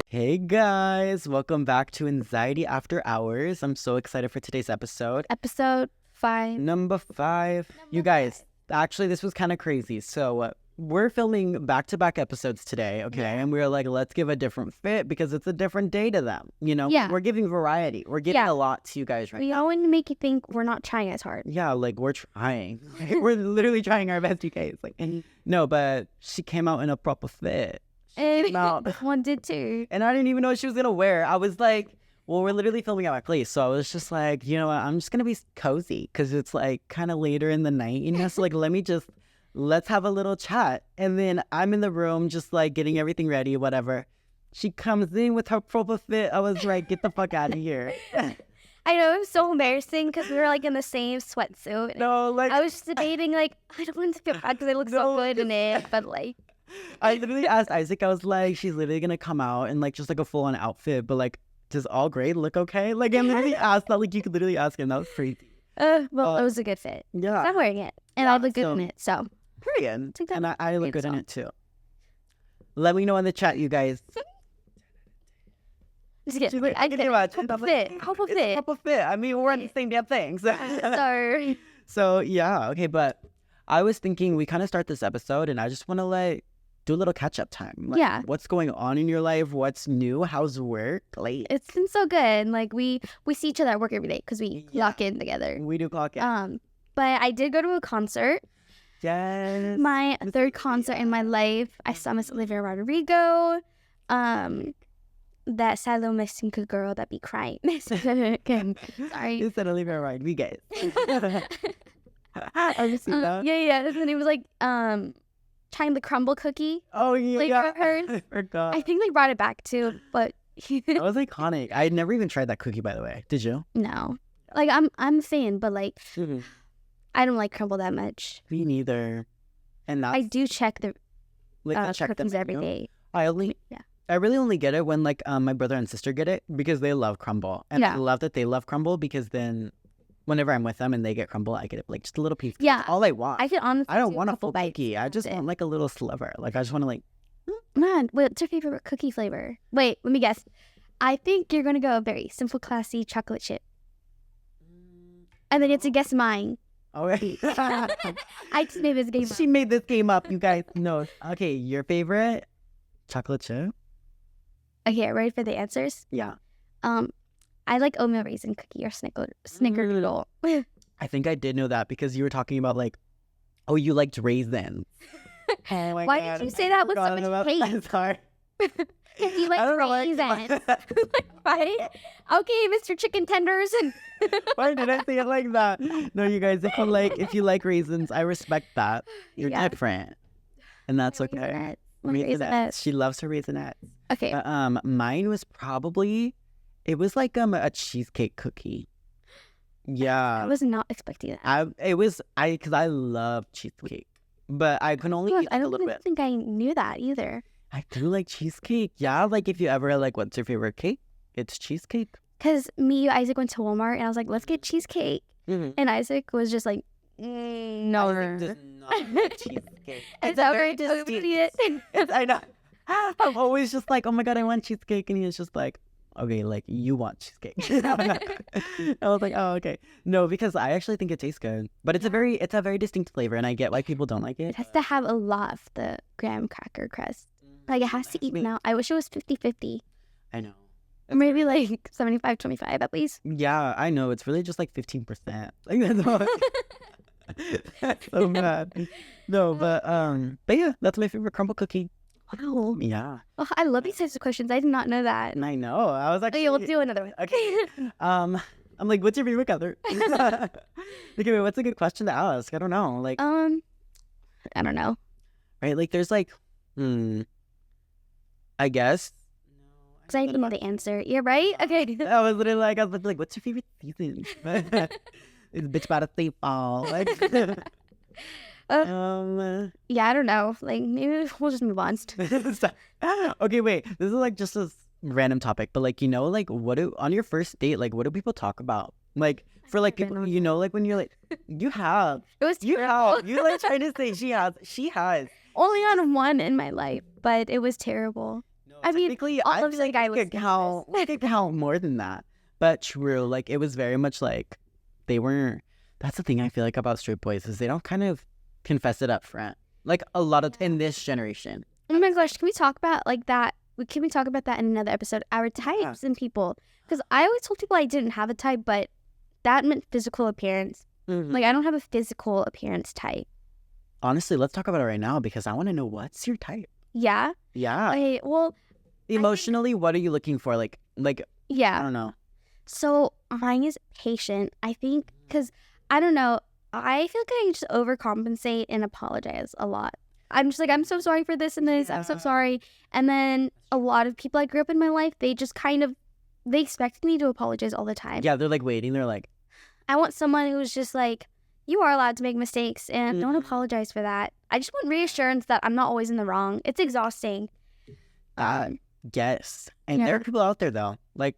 Hey guys, welcome back to Anxiety After Hours. I'm so excited for today's episode. Episode 5. Number 5. You guys, actually this was kind of crazy. So we're filming back-to-back episodes today, okay? Yeah. And we were like, let's give a different fit because it's a different day to them. You know, Yeah. We're giving variety. We're giving Yeah. a lot to you guys right We now. all want to make you think we're not trying as hard. Yeah, like we're trying. We're literally trying our best, you guys. Like, no, but she came out in a proper fit. And No. one did too. And I didn't even know what she was gonna wear. I was like, well, we're literally filming at my place, so I was just like, you know what, I'm just gonna be cozy because it's like kind of later in the night, you know. So like, let's have a little chat. And then I'm in the room just like getting everything ready, whatever. She comes in with her proper fit. I was like, get the fuck out of here. I know, it was so embarrassing because we were like in the same sweatsuit. No, like I was just debating, like, I don't want to feel bad because I look so good in it, but like, I literally asked Isaac, I was like, she's literally gonna come out in like just like a full on outfit, but like, does all gray look okay? Like, I literally asked that, like, you could literally ask him. That was crazy. it was a good fit. Yeah. I'm wearing it, and I look good in it, so. Period. Take that And I look great good in song. it too. Let me know in the chat, you guys. Just get, She's like, I "Can you get imagine?" proper I'm like, fit, proper It's fit. proper fit. I mean, we're on the same damn thing. So, So, so yeah, okay. But I was thinking we kind of start this episode, and I just want to like do a little catch up time. Like, Yeah. What's going on in your life? What's new? How's work? Like, it's been so good. Like, we see each other at work every day because we Yeah. lock in together. we do clock in. But I did go to a concert. Yes. My Miss third Olivia. concert in my life. I saw Miss Olivia Rodrigo. That sad little Mexican girl that be crying. Mexican. Sorry. You said Olivia Rodrigo. Have you seen that? Yeah. And then it was like trying the crumble cookie. Oh yeah. Flavor of hers. I forgot. I think they brought it back too, but That was iconic. I had never even tried that cookie, by the way. Did you? no. Like I'm a fan, but like I don't like crumble that much. Me neither. And that's I do check the like I check cookies them every day. Yeah. I really only get it when like my brother and sister get it because they love crumble. And I Yeah. love that they love crumble because then whenever I'm with them and they get crumble, I get it like just a little piece. Yeah. That's all I want. I could honestly I don't do want a couple full bites. cookie. I That's just it. want like a little sliver. Like I just want to like Man, what's your favorite cookie flavor? Wait, let me guess. I think you're gonna go very simple, classy chocolate chip. And then you have to guess mine. okay. I just made this game up. She made this game up, you guys. No. Okay, your favorite chocolate chip? Okay, ready for the answers? Yeah. I like oatmeal raisin cookie or snickerdoodle. I think I did know that because you were talking about like, oh, you liked raisins. Oh my Why God, did you I say that with so forgot much about- hate? I'm sorry. You I like don't know why I raisins, came- right? Okay, Mr. Chicken Tenders. Why did I say it like that? No, you guys, if you like raisins, I respect that. You're Yeah. different. And that's okay. Raisinets. Like Raisinets. raisinets. She loves her raisinets. Okay, Mine was probably it was like a cheesecake cookie. Yeah. I was not expecting that. Because I love cheesecake. But I can only Gosh, eat I a don't little even bit. think I knew that either. I do like cheesecake. Yeah, like if you ever like what's your favorite cake? It's cheesecake. Because me, Isaac went to Walmart and I was like, let's get cheesecake. Mm-hmm. And Isaac was just like, no. Isaac does not like cheesecake. Is It's that a very right? Oh, distinct. idiot. I know. I'm always just like, oh my God, I want cheesecake. And he's just like, okay, like you want cheesecake. I was like, oh, okay. No, because I actually think it tastes good. But it's a very distinct flavor and I get why people don't like It it. has to have a lot of the graham cracker crust. Like, it has to even out. I wish it was 50-50. I know. Or maybe like 75-25 at least. Yeah, I know. It's really just like 15%. Like that's all. That's so bad. No, but yeah, that's my favorite crumble cookie. Wow. Yeah. Oh, I love these types of questions. I did not know that. And I know. I was actually Okay, we'll do another one. Okay. I'm like, what's your favorite color? Okay, what's a good question to ask? I don't know. Like, I don't know. right? Like, there's like, I guess. Because I didn't know the answer. Yeah, right? Okay. I was literally like, what's your favorite season? It's bitch about to say fall. Like, Yeah, I don't know. Like, maybe we'll just move on. okay, wait. This is like just a random topic, but like, you know, like on your first date, like what do people talk about? Like for like been people, on you know, like when you're like, you have, It was you terrible. have, you like trying to say she has. Only on one in my life, but it was terrible. No, I mean, technically, all I of feel the like guy we could count, we could count more than that. But true, like it was very much like they weren't. That's the thing I feel like about straight boys is they don't kind of confess it up front. Like a lot of in this generation. Oh my gosh, can we talk about like that? Can we talk about that in another episode? Our types and people. Because I always told people I didn't have a type, but that meant physical appearance. Mhm. Like I don't have a physical appearance type. Honestly, let's talk about it right now because I want to know what's your type. Yeah. Yeah. Okay. Well, Emotionally, what are you looking for? Like I yeah. don't know. So mine is patient. I think because I don't know. I feel like I just overcompensate and apologize a lot. I'm just like, I'm so sorry for this and this. I'm so Yeah. sorry. And then a lot of people I grew up in my life, they just kind of, they expected me to apologize all the time. Yeah, they're like waiting. They're like, I want someone who's just like, you are allowed to make mistakes and don't Mhm. apologize for that. I just want reassurance that I'm not always in the wrong. It's exhausting. yes. And there Yeah. are people out there though. Like,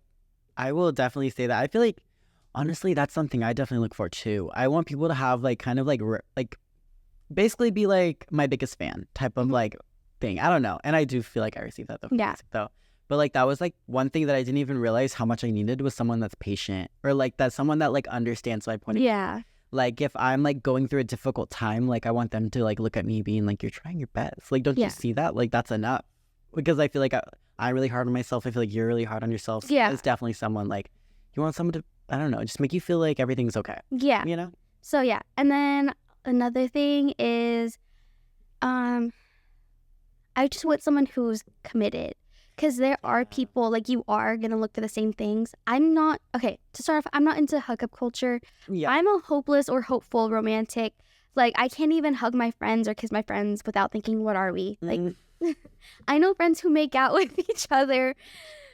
I will definitely say that. I feel like, honestly, that's something I definitely look for too. I want people to have like kind of like basically be like my biggest fan type of like thing. I don't know. And I do feel like I received that though. But like that was like one thing that I didn't even realize how much I needed was someone that's patient or like that's someone that like understands my point of view. Yeah. Like if I'm like going through a difficult time, like I want them to like look at me being like, you're trying your best. Like, don't Yeah. you see that? Like that's enough. Because I feel like I'm really hard on myself. I feel like you're really hard on yourself. So Yeah. it's definitely someone like you want someone to, I don't know, just make you feel like everything's okay. Yeah. You know? So yeah. And then another thing is, I just want someone who's committed. Because there are people, like you are going to look for the same things. I'm not, okay, to start off, I'm not into hookup culture. Yeah. I'm a hopeless or hopeful romantic. Like, I can't even hug my friends or kiss my friends without thinking, what are we? Like, I know friends who make out with each other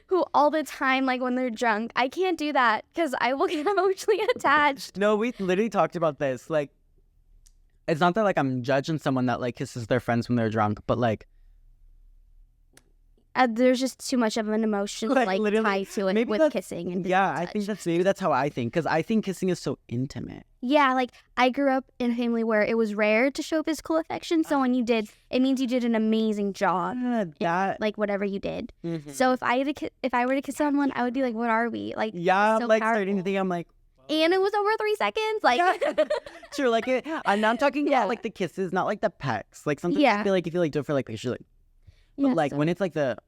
who all the time, like when they're drunk. I can't do that because I will get emotionally attached. No, we literally talked about this. Like, it's not that like I'm judging someone that like kisses their friends when they're drunk, but like, There's just too much of an emotion Like, like literally, tied to it maybe with that's- kissing and yeah, physical I think touch. maybe that's how I think. Because I think kissing is so intimate. Yeah, like I grew up in a family where it was rare to show physical affection. So when you did, it means you did an amazing job. That, Like whatever you did. mhm. So if I were to kiss someone, I would be like, "What are we?" Like yeah, so I'm like starting to powerful. think I'm like, And it was over 3 seconds. Like yeah. Sure, like I'm not talking Yeah. about like the kisses, not like the pecks. Like sometimes Yeah. I feel like if you like do it for like picture, like, but Yeah, like so- when it's like the,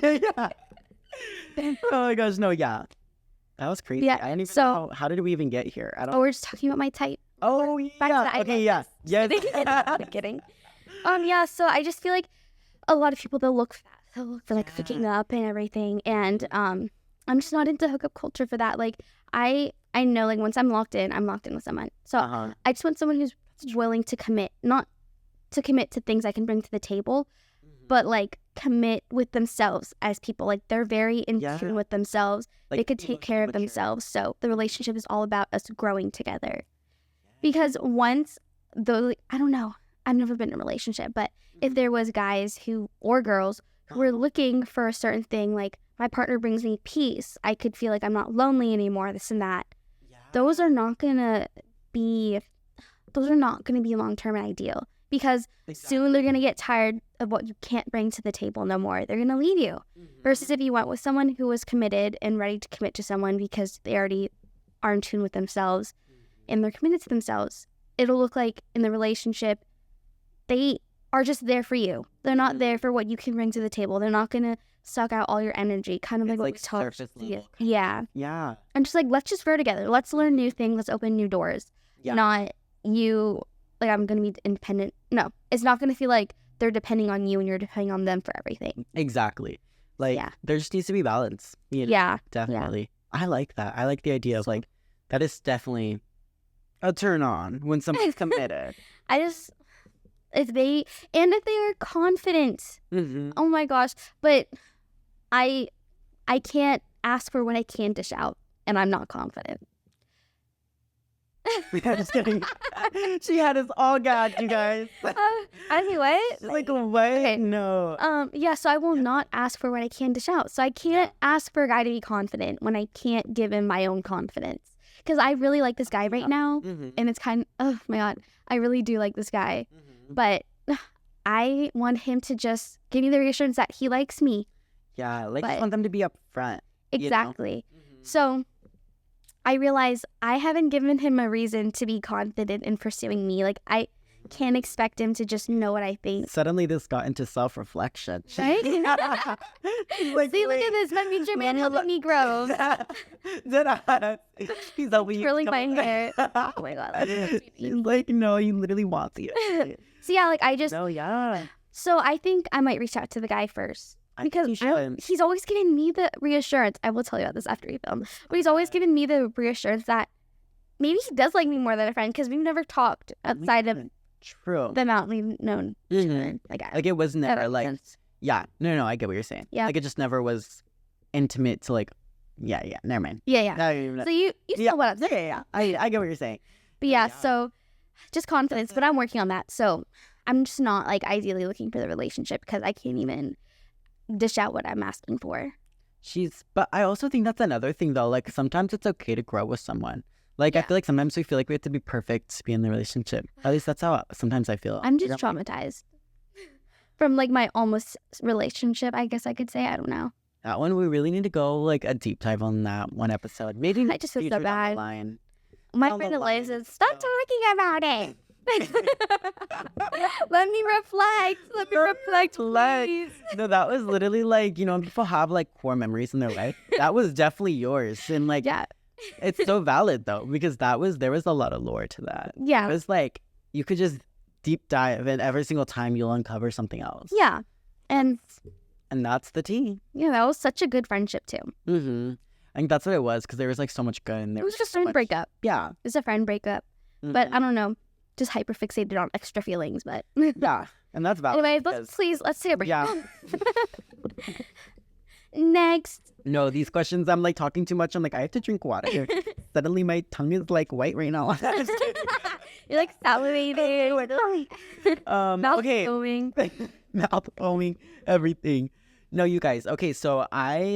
yeah. Oh my gosh, no, yeah, that was crazy. Yeah, I didn't even so- know how did we even get here? I Oh, don't. we're just talking about my type. Oh back to yeah, the okay, yeah, yes. I'm kidding. Yeah, so I just feel like a lot of people they'll look fast. They'll look for like hooking up and everything. And I'm just not into hookup culture for that. Like I know like once I'm locked in with someone. So Uh-huh. I just want someone who's willing to commit, not to commit to things I can bring to the table, but like commit with themselves as people. Like they're very in Yeah. tune with themselves. Like, They could take care of emotionally mature. themselves. So the relationship is all about us growing together. Because once though, I don't know, I've never been in a relationship, but if there was guys who or girls who were looking for a certain thing, like my partner brings me peace, I could feel like I'm not lonely anymore, this and that. Those are not gonna be long term and ideal because soon they're gonna get tired of what you can't bring to the table no more. They're gonna leave you. Versus if you went with someone who was committed and ready to commit to someone because they already are in tune with themselves and they're committed to themselves, it'll look like in the relationship they are just there for you. They're not there for what you can bring to the table. They're not gonna suck out all your energy, kind of It's like what like we talked. surface level. Yeah. Yeah. And just like let's just grow together. Let's learn new things. Let's open new doors. Yeah. Not you like I'm gonna be independent. No, it's not gonna feel like they're depending on you and you're depending on them for everything. Exactly. Like Yeah. there just needs to be balance. You know? Yeah. Definitely. I like that. I like the idea of like that is definitely a turn on when someone's committed. I just if they are confident. Mm-hmm. Oh my gosh. But I can't ask for what I can't dish out and I'm not confident. Just kidding. She had us all gagged, you guys. Anyway, Like, what? Okay. No. yeah, so I will not ask for what I can't dish out. So I can't ask for a guy to be confident when I can't give him my own confidence. Because I really like this guy right now, and it's oh my God, I really do like this guy. But I want him to just give me the reassurance that he likes me. Yeah, like, But- just want them to be upfront. Exactly. So I realize I haven't given him a reason to be confident in pursuing me. Like, I can't expect him to just know what I think. Suddenly, this got into self-reflection. Right? She's like, See, look wait. at this. My future man helping me grow. He's helping you. Twirling my hair. Oh my God. That's She's like, no, he literally wants you. So yeah, like I just, No, yeah. so I think I might reach out to the guy first. I think Because you should. he's always giving me the reassurance. I will tell you about this after we film. But he's always giving me the reassurance that maybe he does like me more than a friend because we've never talked outside of True. the amount we've known each other. Like, it was that never makes like, sense. yeah. No, I get what you're saying. Yeah. Like, it just never was intimate to like, yeah, never mind. Yeah. No, you- So you yeah. know what I'm saying. Yeah. I get what you're saying. But yeah, Yeah. so just confidence. But I'm working on that. So I'm just not like ideally looking for the relationship because I can't even dish out what I'm asking for. But I also think that's another thing though. Like, sometimes it's okay to grow with someone. Like, I Yeah. feel like sometimes we feel like we have to be perfect to be in the relationship. At least that's how sometimes I feel. I'm You just know? traumatized from like my almost relationship, I guess I could say. I don't know. That one, we really need to go like a deep dive on that one episode. Maybe I just feel so future down the bad. line. My Down the friend Eliza line. says, stop talking about it. Let me reflect. Let me reflect, Reflect. please. No, that was literally like, you know, people have like core memories in their life. That was definitely yours. And like, Yeah. it's so valid though, because there was a lot of lore to that. It Yeah. was like, you could just deep dive and every single time you'll uncover something else. Yeah. And And that's the tea. yeah, that was such a good friendship too. I think that's what it was, because there was like so much good in there. It was just a so friend much- breakup. Yeah. It was a friend breakup. But I don't know, just hyper fixated on extra feelings. But Yeah. And that's valid. anyway, because- let's take a break. Yeah. Next. No, these questions, I'm like talking too much. I'm like, I have to drink water. Suddenly my tongue is like white right now. You're like salivating. Mouth Okay. foaming. Mouth foaming, everything. No, you guys. Okay, so we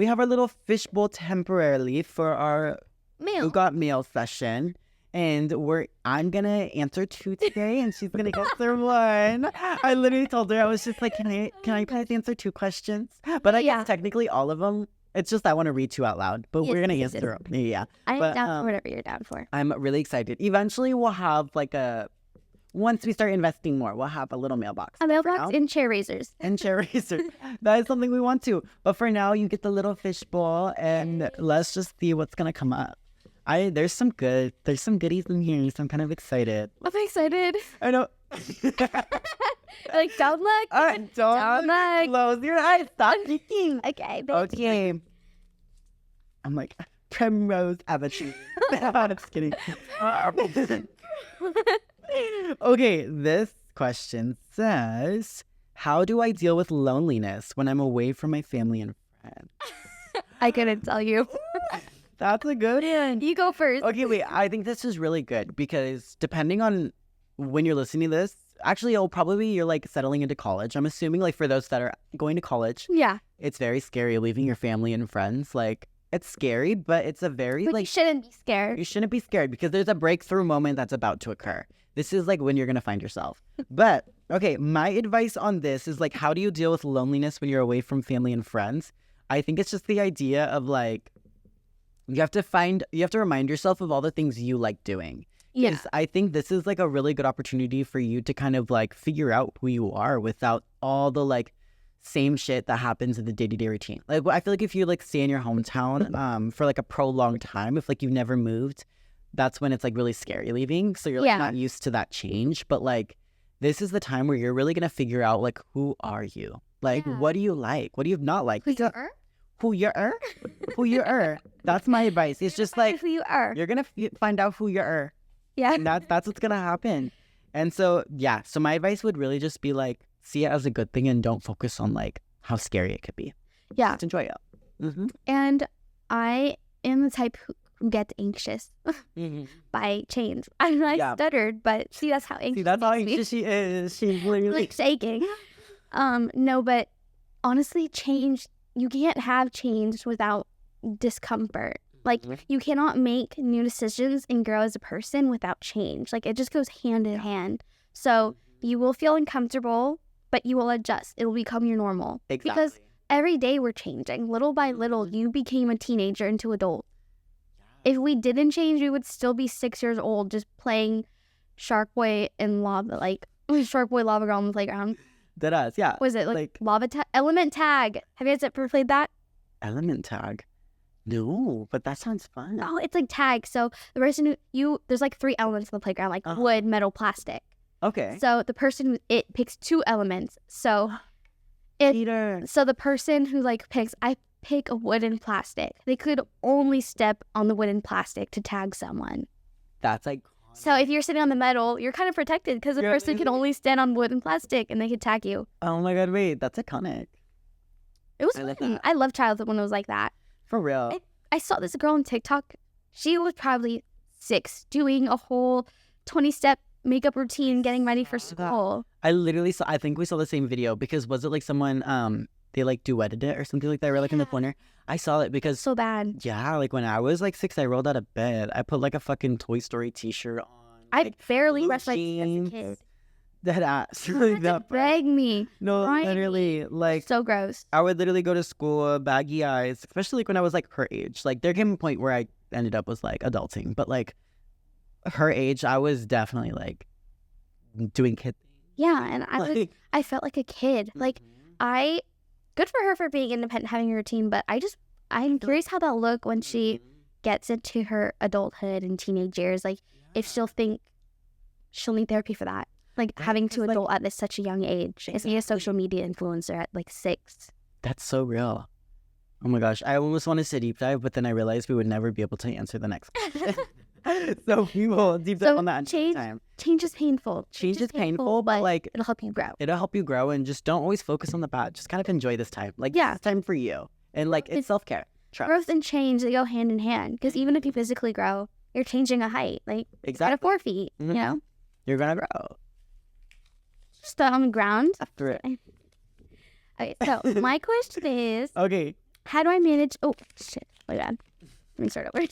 have our little fishbowl temporarily for our Who Mail. Got Mail session. And I'm gonna answer 2 today, and she's gonna answer 1. I literally told her, I was just like, can I please answer 2 questions? But I Yeah. guess technically all of them. It's just I want to read 2 out loud, but Yes, we're gonna yes, answer them. Yeah, I'm but, down for whatever you're down for. I'm really excited. Eventually, we'll have like once we start investing more, we'll have a little mailbox. A But for mailbox now- and chair raisers. and cherry racer. That is something we want to. But for now, you get the little fishbowl, and let's just see what's gonna come up. There's some goodies in here, so I'm kind of excited. I'm excited. I know. Like, don't look. Don't Don't look. close your eyes. Stop peeking. Okay, babe. Okay. I'm like Primrose Avenue. I'm just kidding. Okay, this question says, how do I deal with loneliness when I'm away from my family and friends? I couldn't tell you. That's a good one. You go first. Okay, wait. I think this is really good because depending on when you're listening to this, actually, it'll probably be you're like settling into college. I'm assuming like for those that are going to college, Yeah. it's very scary leaving your family and friends. Like, it's scary, but it's a very But you like shouldn't be scared. you shouldn't be scared because there's a breakthrough moment that's about to occur. This is like when you're gonna find yourself. But okay, my advice on this is like, how do you deal with loneliness when you're away from family and friends? I think it's just the idea of like you have to remind yourself of all the things you like doing. Yeah. 'Cause I think this is like a really good opportunity for you to kind of like figure out who you are without all the like same shit that happens in the day-to-day routine. Like, I feel like if you like stay in your hometown for like a prolonged time, if like you've never moved, that's when it's like really scary leaving. So you're like Yeah. not used to that change. But like this is the time where you're really gonna figure out like, who are you? Like, Yeah. what do you like? What do you not like? Who you are? Who you are? Who you are? That's my advice. It's just like who you are. you're gonna find out who you are. Yeah. And that's what's gonna happen. And so yeah, so my advice would really just be like, see it as a good thing and don't focus on like how scary it could be. Yeah. Just enjoy it. Mm-hmm. And I am the type who gets anxious Mhm. by change. I don't know, I Yeah. stuttered, but see, that's how anxious. See, that's how makes me. anxious she is. She's literally Like shaking. No, but honestly, change, you can't have change without discomfort. Like, you cannot make new decisions and grow as a person without change. Like, it just goes hand in hand. So you will feel uncomfortable, but you will adjust. It will become your normal. exactly. Because every day we're changing. Little by little, you became a teenager into adult. If we didn't change, we would still be 6 years old just playing Shark Boy and Lava, like Shark Boy Lava Girl on the playground. That us, yeah. Was it like Element Tag? Have you guys ever played that? Element tag? No, but that sounds fun. Oh, it's like tag. So the person there's like 3 elements on the playground, like wood, metal, plastic. Okay. So the person who picks 2 elements. So the person who like picks, I pick a wood and plastic. They could only step on the wood and plastic to tag someone. That's like. So if you're sitting on the metal, you're kind of protected because the person can only stand on wood and plastic and they could tag you. Oh my god, wait, that's iconic. It was I love fun. that. I love childhood when it was like that. For real. I saw this girl on TikTok. She was probably 6 doing a whole 20-step makeup routine getting ready for school. I literally saw, I think we saw the same video because was it like someone, they like duetted it or something like that, or like in the corner? I saw it because, So bad. yeah, like when I was like 6, I rolled out of bed. I put like a fucking Toy Story t-shirt on. I like, barely blue brushed my teeth as a jeans. kid. That ass. You Like had to that. beg me. No, Right. literally, like, So gross. I would literally go to school, baggy eyes, especially like when I was like her age. Like there came a point where I ended up was like adulting, but like her age, I was definitely like doing kid things. Yeah, and Like, I felt like a kid. Like good for her for being independent, having a routine, but I'm curious how that'll look when she gets into her adulthood and teenage years. Like if she'll need therapy for that. Like Right, having to 'cause, like- adult at such a young age. Is he a social media influencer at like 6? that's so real. Oh my gosh, I almost want to say deep dive, but then I realized we would never be able to answer the next question. So we will deep dive So on that change- another time. Change is painful. Change is painful, but like it'll help you grow. it'll help you grow, and just don't always focus on the bad. Just kind of enjoy this time. Like Yeah. it's time for you, and like it's self-care. Trust. Growth and change, they go hand in hand. Because even if you physically grow, you're changing a height. Like out Exactly. of 4 feet, Mhm. you know? You're gonna grow. Just on the ground. After it. Okay, so my question is, Okay. how do I manage... Oh, shit. My bad. Let me start over.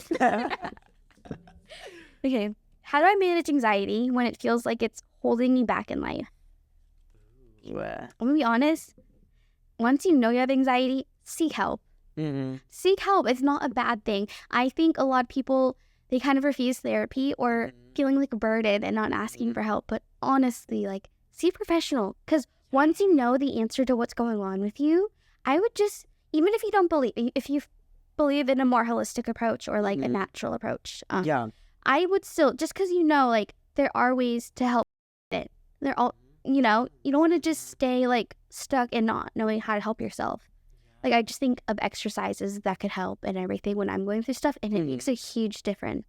Okay. How do I manage anxiety when it feels like it's holding me back in life? Yeah. I'm going to be honest. Once you know you have anxiety, seek help. Mm-hmm. Seek help. It's not a bad thing. I think a lot of people, they kind of refuse therapy or feeling like a burden and not asking for help. But honestly, like, see a professional. Because once you know the answer to what's going on with you, I would just, even if you don't believe, if you believe in a more holistic approach or like a natural approach, Yeah. I would still, just because you know, like, there are ways to help it. They're all, you know, you don't want to just stay like stuck and not knowing how to help yourself. Like, I just think of exercises that could help and everything when I'm going through stuff, and it makes a huge difference.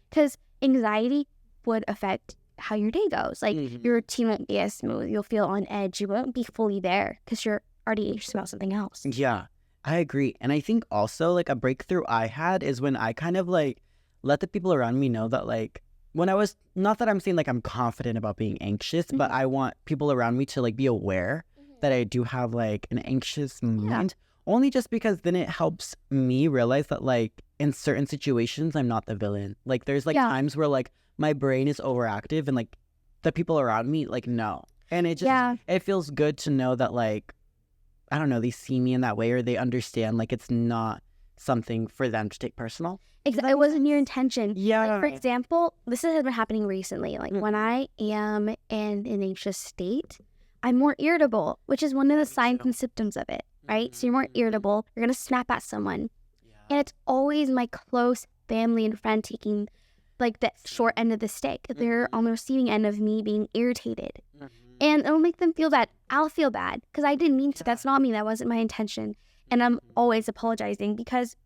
Because anxiety would affect how your day goes. Like, your routine won't be as smooth. You'll feel on edge. You won't be fully there because you're already anxious about something else. Yeah, I agree. And I think also like a breakthrough I had is when I kind of like let the people around me know that like when I was, not that I'm saying like I'm confident about being anxious, but I want people around me to like be aware that I do have like an anxious mind. Only just because then it helps me realize that like in certain situations I'm not the villain. Like there's like times where like my brain is overactive and like the people around me like know. And it just it feels good to know that like I don't know, they see me in that way or they understand like it's not something for them to take personal. Exactly. It wasn't your intention. Yeah. Like, for example, this has been happening recently. Like when I am in an anxious state, I'm more irritable, which is one of the signs and symptoms of it, right? So you're more irritable. You're going to snap at someone. And it's always my close family and friend taking like the short end of the stick. They're on the receiving end of me being irritated. And it'll make them feel bad. I'll feel bad because I didn't mean to. That's not me. That wasn't my intention. And I'm always apologizing because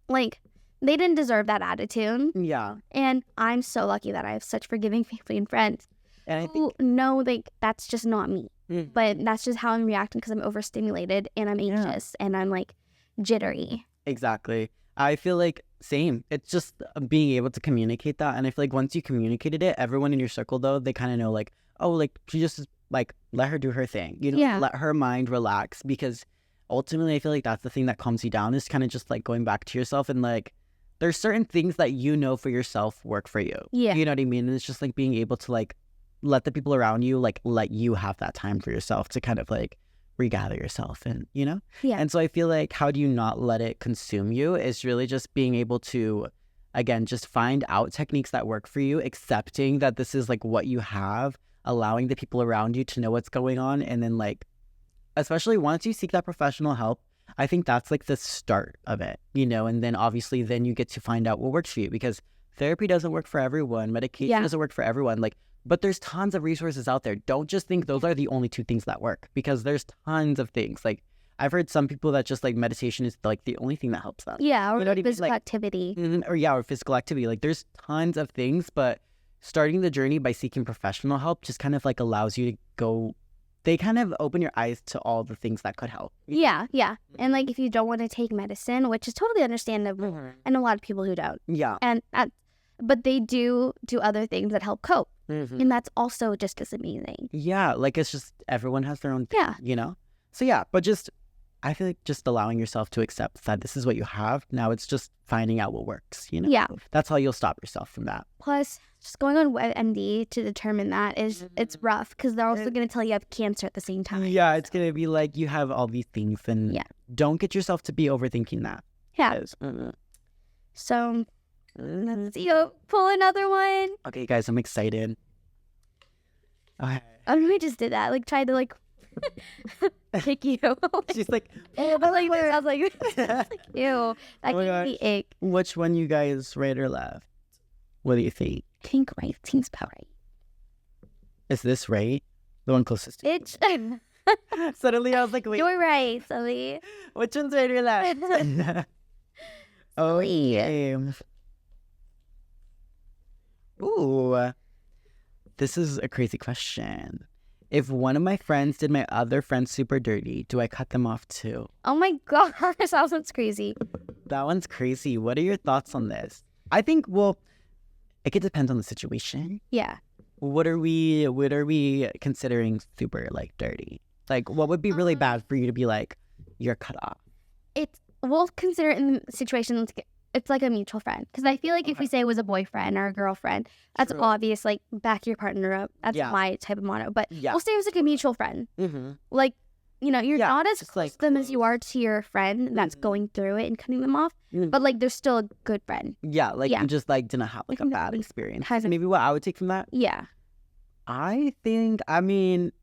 like they didn't deserve that attitude. Yeah. And I'm so lucky that I have such forgiving family and friends And I who think know like that's just not me. But that's just how I'm reacting because I'm overstimulated and I'm anxious and I'm like jittery. exactly. I feel like same. It's just being able to communicate that. And I feel like once you communicated it, everyone in your circle, though, they kind of know, like, oh, like, she just, like, let her do her thing. You know, Yeah. let her mind relax. Because ultimately, I feel like that's the thing that calms you down, is kind of just, like, going back to yourself. And, like, there's certain things that you know for yourself work for you. Yeah. You know what I mean? And it's just, like, being able to, like, let the people around you, like, let you have that time for yourself to kind of, like, regather yourself and, you know? Yeah. And so I feel like how do you not let it consume you is really just being able to, again, just find out techniques that work for you, accepting that this is like what you have, allowing the people around you to know what's going on. And then like, especially once you seek that professional help, I think that's like the start of it, you know? And then obviously then you get to find out what works for you, because therapy doesn't work for everyone. Medication doesn't work for everyone. Like, but there's tons of resources out there. Don't just think those are the only two things that work, because there's tons of things. Like, I've heard some people that just like meditation is like the only thing that helps them. Yeah, or You know what I mean? physical Like, activity. or physical activity. Like, there's tons of things, but starting the journey by seeking professional help just kind of like allows you to go. They kind of open your eyes to all the things that could help. Yeah. And like if you don't want to take medicine, which is totally understandable, I know a lot of people who don't. Yeah. And but they do other things that help cope. Mhm. And that's also just as amazing. Yeah, like it's just everyone has their own thing, Yeah. you know? So yeah, but just I feel like just allowing yourself to accept that this is what you have. Now it's just finding out what works, you know? Yeah. That's how you'll stop yourself from that. Plus, just going on WebMD to determine that is it's rough, because they're also going to tell you have cancer at the same time. Yeah, it's going to be like you have all these things, and Yeah. don't get yourself to be overthinking that. Yeah. 'Cause, So let's see you pull another one. Okay, guys, I'm excited. Okay. Oh, we just did that. Like tried to like pick you. She's like, I was like, this. I was like, ew. That Oh my gave me ick. which one you guys, right or left? What do you think? I think right seems about right. Is this right? The one closest to Bitch. Suddenly I was like, wait, You're right, Sully. which one's right or left? Oh, yeah. Ooh, this is a crazy question. If one of my friends did my other friend super dirty, do I cut them off too? Oh my gosh, that sounds crazy. That one's crazy. What are your thoughts on this? I think, well, it could depend on the situation. Yeah. What are we considering super like dirty? Like, what would be really bad for you to be like, you're cut off? We'll consider it in the situation. It's like a mutual friend, because I feel like if we say it was a boyfriend or a girlfriend, that's True. obvious. Like back your partner up. That's Yeah. my type of motto. But Yeah. we'll say it was like a mutual friend. Mm-hmm. Like, you know, you're Yeah, not as just, close like, to them as you are to your friend that's Mhm. going through it and cutting them off. Mhm. But like, they're still a good friend. Yeah, like Yeah. you just like didn't have like a Like, bad no, experience. hasn't- Maybe what I would take from that, Yeah. I think, I mean,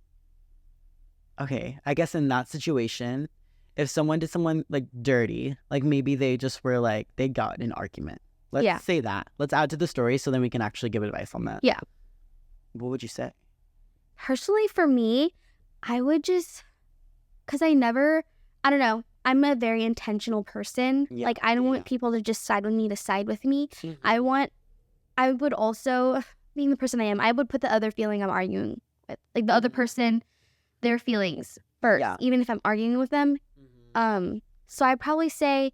okay, I guess in that situation, if someone did someone like dirty, like maybe they just were like, they got in an argument. Let's Yeah. say that. Let's add to the story so then we can actually give advice on that. Yeah. What would you say? Personally, for me, I would just, because I don't know, I'm a very intentional person. Yeah, Like, I don't yeah. want people to just side with me to side with me. Mhm. I would also, being the person I am, I would put the other feeling I'm arguing with, like the other person, their feelings first, Yeah. even if I'm arguing with them. Mhm. So I'd probably say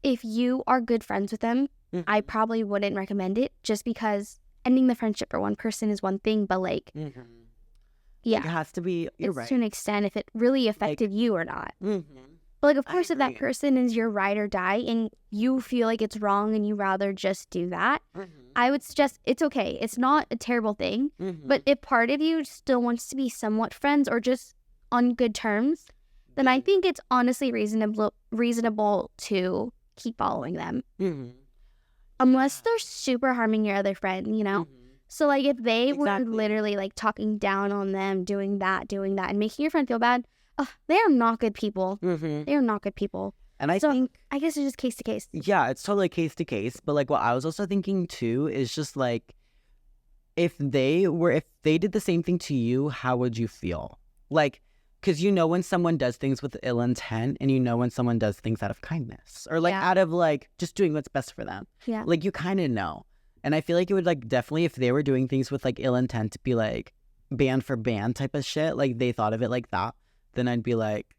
if you are good friends with them, I Mhm. probably wouldn't recommend it, just because ending the friendship for one person is one thing, but like, Mhm. yeah, It has to be, you're it's right. to an extent if it really affected you or not. Mhm. But like, of I course, if that agree. person is your ride or die and you feel like it's wrong and you rather just do that, Mhm. I would suggest it's okay. It's not a terrible thing. Mhm. But if part of you still wants to be somewhat friends or just on good terms, then I think it's honestly reasonable to keep following them, Mhm. unless they're super harming your other friend, you know? Mhm. So like if they were Exactly. literally like talking down on them, doing that, and making your friend feel bad, they are not good people. Mhm. They are not good people. And I So think, I guess it's just case to case. yeah, it's totally case to case. But like what I was also thinking too is just like, if they did the same thing to you, how would you feel? Like, because you know when someone does things with ill intent, and you know when someone does things out of kindness, or like Yeah. out of like just doing what's best for them. Yeah. Like you kind of know. And I feel like it would like definitely, if they were doing things with like ill intent to be like band for band type of shit, like they thought of it like that, then I'd be like,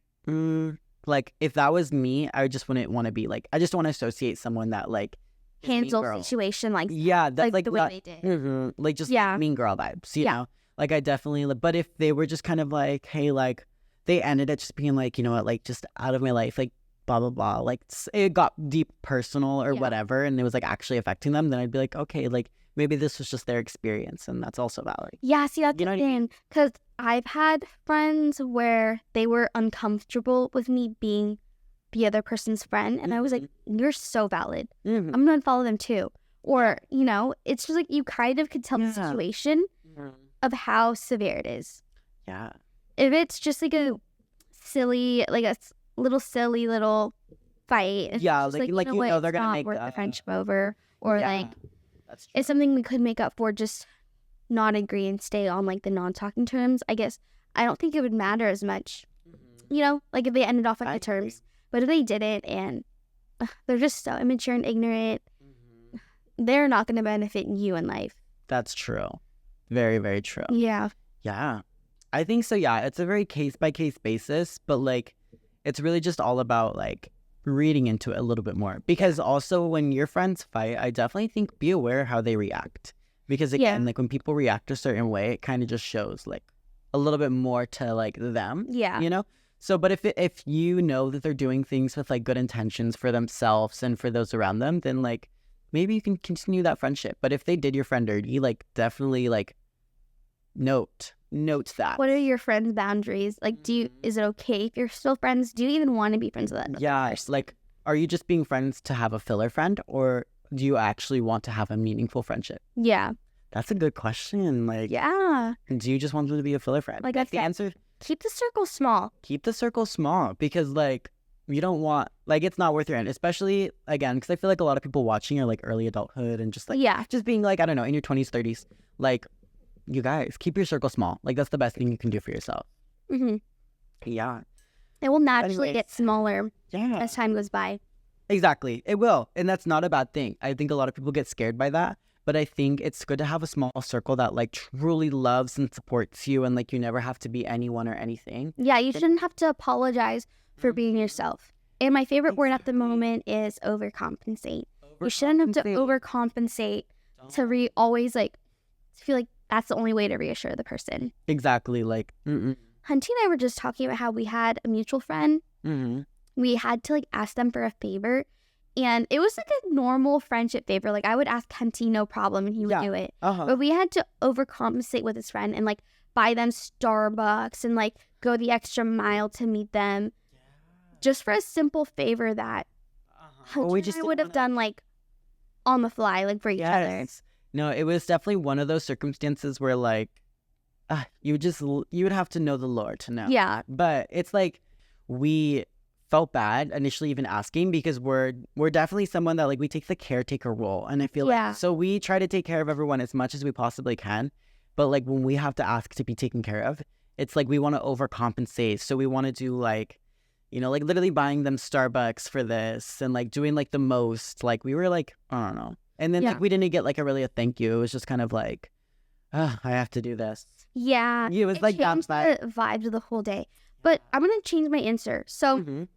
like if that was me, I just wouldn't want to be like, I just don't want to associate someone that like is mean Handle girl. situation like Yeah, that's like the way not, they did. like just Yeah. mean girl vibes, you Yeah. know? Like I definitely, but if they were just kind of like, hey, like they ended it just being like, you know what, like just out of my life, like blah, blah, blah. Like it got deep personal or Yeah. whatever. And it was like actually affecting them. Then I'd be like, okay, like maybe this was just their experience. And that's also valid. Yeah, see, that's You know the what I mean? thing. Because I've had friends where they were uncomfortable with me being the other person's friend. And I was like, you're so valid. Mhm. I'm going to follow them too. Or, you know, it's just like you kind of could tell the Yeah. situation of how severe it is. Yeah. If it's just like a silly, like a silly little fight. It's Yeah, just like you know you what, know they're it's gonna not make worth the that. friendship over. Or Yeah, like that's true. it's something we could make up for, just not agree and stay on like the non-talking terms. I guess I don't think it would matter as much, you know, like if they ended off on I good terms. But if they didn't and they're just so immature and ignorant, they're not going to benefit you in life. That's true. Very, very true. Yeah. Yeah. I think so. Yeah. It's a very case by case basis, but like it's really just all about like reading into it a little bit more. Because also when your friends fight, I definitely think be aware how they react. Because again, like when people react a certain way, it kind of just shows like a little bit more to like them. Yeah. You know? So, but if you know that they're doing things with like good intentions for themselves and for those around them, then like maybe you can continue that friendship. But if they did your friend dirty, like definitely like note that. What are your friends' boundaries? Like, is it okay if you're still friends? Do you even want to be friends with that? Yeah, like, are you just being friends to have a filler friend, or do you actually want to have a meaningful friendship? Yeah. That's a good question. Like, Yeah. do you just want them to be a filler friend? Like I the said, answer, keep the circle small. keep the circle small, because like you don't want, like, it's not worth your end, especially again because I feel like a lot of people watching are like early adulthood and just like just being like, I don't know, in your 20s 30s, like, you guys keep your circle small. Like that's the best thing you can do for yourself. Mm-hmm. Yeah. It will naturally Anyways. get smaller Yeah. as time goes by. Exactly. It will. And that's not a bad thing. I think a lot of people get scared by that. But I think it's good to have a small circle that like truly loves and supports you, and like you never have to be anyone or anything. Yeah, you shouldn't have to apologize for being yourself. And my favorite word at the moment is overcompensate. You shouldn't have to overcompensate to always like feel like that's the only way to reassure the person. Exactly. Like, Hunty and I were just talking about how we had a mutual friend. We had to like ask them for a favor. And it was like a normal friendship favor. Like I would ask Hunty no problem and he would do it. But we had to overcompensate with his friend and like buy them Starbucks and like go the extra mile to meet them. Just for a simple favor that Hunty and I would have done like on the fly, like for each other. No, it was definitely one of those circumstances where like you would have to know the Lord to know. Yeah. But it's like we felt bad initially even asking, because we're definitely someone that like we take the caretaker role, and I feel like so we try to take care of everyone as much as we possibly can, but like when we have to ask to be taken care of, it's like we want to overcompensate. So we want to do like, you know, like literally buying them Starbucks for this and like doing like the most. Like we were like, I don't know. And then like we didn't get like a thank you. It was just kind of like, I have to do this. Yeah. It was like changed the vibes of the whole day. But I'm going to change my answer. So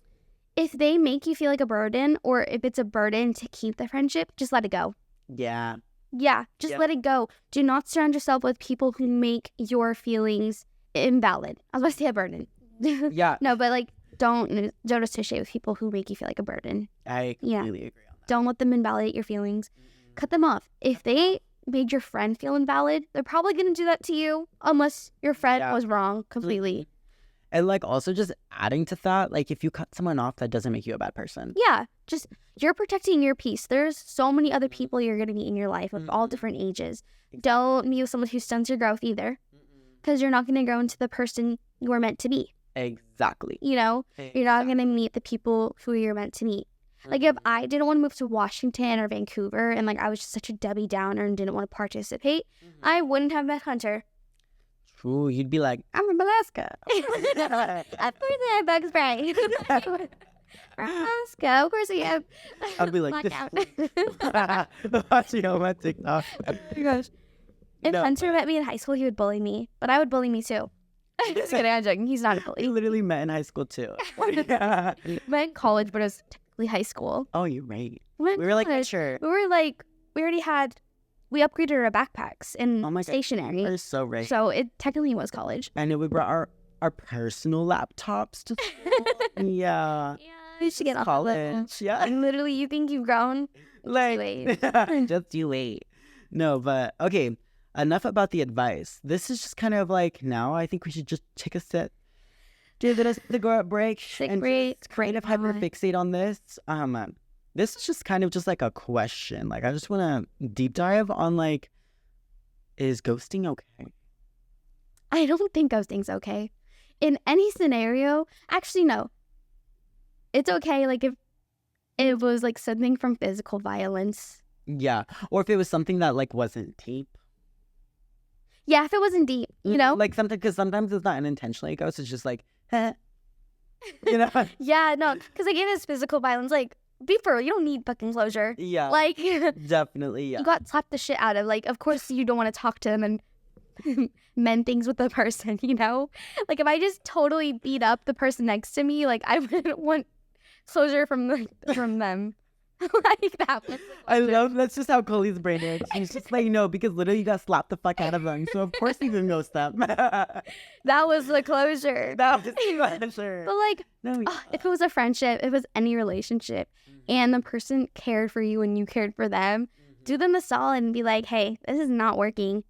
if they make you feel like a burden, or if it's a burden to keep the friendship, just let it go. Yeah. Yeah, just let it go. Do not surround yourself with people who make your feelings invalid. I was about to say a burden. Yeah. No, but like don't associate with people who make you feel like a burden. I completely agree on that. Don't let them invalidate your feelings. Cut them off. If they made your friend feel invalid, they're probably going to do that to you, unless your friend was wrong completely. And like also just adding to that, like if you cut someone off, that doesn't make you a bad person. Yeah, just you're protecting your peace. There's so many other people you're going to meet in your life of all different ages. Don't meet with someone who stunts your growth either, because you're not going to grow into the person you are meant to be. Exactly. You know, you're not going to meet the people who you're meant to meet. Like if I didn't want to move to Washington or Vancouver and like I was just such a Debbie Downer and didn't want to participate, I wouldn't have met Hunter. True, you'd be like, I'm from Alaska. Of course I have bug spray. Alaska, of course I have. I'd be like, Blackout. watching on my TikTok. Oh my gosh. If Hunter met me in high school, he would bully me, but I would bully me too. Just kidding, I'm joking. He's not a We bully. literally met in high school too. Yeah. Met in college, but it was technically high school. Oh, you're right. We met in We were like, college. sure. We upgraded our backpacks and Oh my God. stationery. You're so right. So it technically was college. I know we brought our personal laptops to school. Yeah. We should get off college. Yeah. Literally, you think you've grown? Like, just you wait. No, but okay. Enough about the advice. This is just kind of like now I think we should just take a sit. Do the cigarette break and just kind of hyperfixate on this. This is just kind of just like a question. Like I just want to deep dive on like, is ghosting okay? I don't think ghosting's okay. In any scenario, actually, no. It's okay, like, if it was, like, something from physical violence. Yeah. Or if it was something that like wasn't deep. Yeah, if it wasn't deep, you know? Like something, because sometimes it's not unintentionally a ghost. It's just like, you know? Yeah, no, because, like, if it's physical violence, like, be for real, you don't need fucking closure. Yeah. Like, Definitely, yeah. you got slapped the shit out of. Like, of course you don't want to talk to them and mend things with the person, you know? Like, if I just totally beat up the person next to me, like, I wouldn't want closure from them. Like, that was I love that's just how Colie's brain is. She's just like, no, because literally you got slapped the fuck out of them. So of course you can ghost them. that was the closure. That was the sure. But, like, No, if it was a friendship, if it was any relationship, and the person cared for you and you cared for them, do them a solid and be like, hey, this is not working.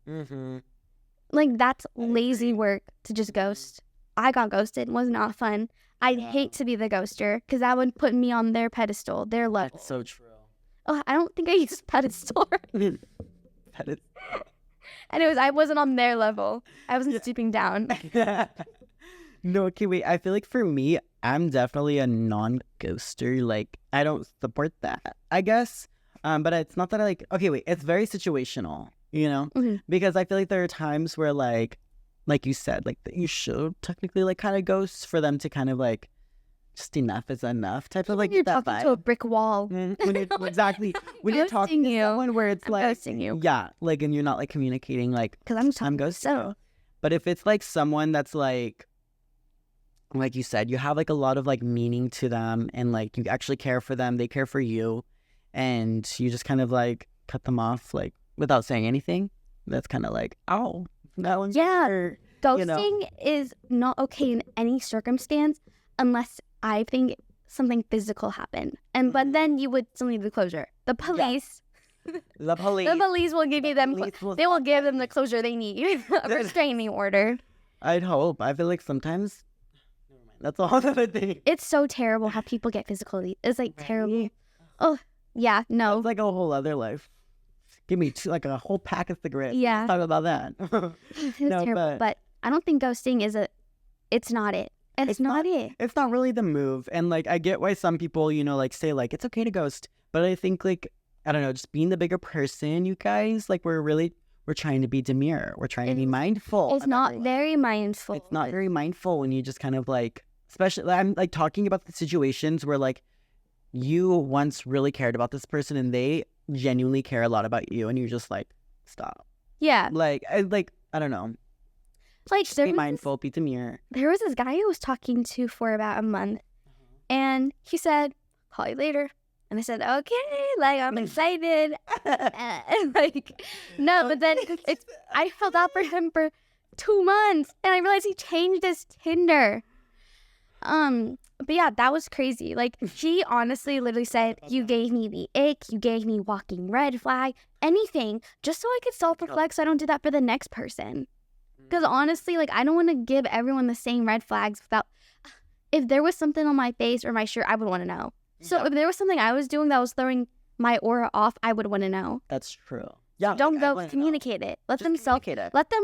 Like, that's lazy work to just ghost. I got ghosted. It was not fun. I'd hate to be the ghoster because that would put me on their pedestal, their level. That's so true. Oh, I don't think I used pedestal. That is... Anyways, I wasn't on their level. I wasn't stooping down. No, okay, wait. I feel like for me, I'm definitely a non-ghoster. Like, I don't support that, I guess. But it's not that I like... Okay, wait. It's very situational, you know? Because I feel like there are times where, like you said, like, that you should technically, like, kind of ghost for them to kind of, like, just enough is enough type of, like, You're that talking to a brick wall. When you're, exactly. When you're talking ghosting to you. someone where it's I'm like... ghosting you. Yeah, like, and you're not, like, communicating, like... Because I'm talking ghosting you. But if it's, like, someone that's, like you said, you have, like, a lot of, like, meaning to them and, like, you actually care for them, they care for you, and you just kind of, like, cut them off, like, without saying anything, that's kind of like, oh, that one's hurt, Ghosting you know? is not okay in any circumstance unless I think something physical happened. But then you would still need the closure. The police... The police. The police will give you them. They will give them the closure they need. A restraining order. I'd hope. I feel like sometimes... That's a whole other thing. It's so terrible how people get physically. It's like terrible. Oh, yeah, no. It's like a whole other life. Give me a whole pack of cigarettes. Yeah. Let's talk about that. It's No, terrible. But I don't think ghosting is it's not it. It's not it. It's not really the move. And, like, I get why some people, you know, like, say, like, it's okay to ghost. But I think, like, I don't know, just being the bigger person, you guys, like, we're trying to be demure. We're trying to be mindful. It's not very mindful. It's not very mindful when you just kind of, like, especially, I'm, like, talking about the situations where, like, you once really cared about this person and they genuinely care a lot about you and you're just like, stop. Yeah. Like, I don't know. Like, Just be mindful, be demure. There was this guy I was talking to for about a month, and he said, call you later. And I said, okay, like, I'm excited. And, like, no, but then I held out for him for 2 months, and I realized he changed his Tinder. But yeah, that was crazy. Like, he honestly literally said, you gave me the ick, you gave me walking red flag, anything, just so I could self-reflect so I don't do that for the next person. Because honestly, like, I don't want to give everyone the same red flags without... If there was something on my face or my shirt, I would want to know. So if there was something I was doing that was throwing my aura off, I would want to know. That's true. Yeah. Don't go communicate it. Let them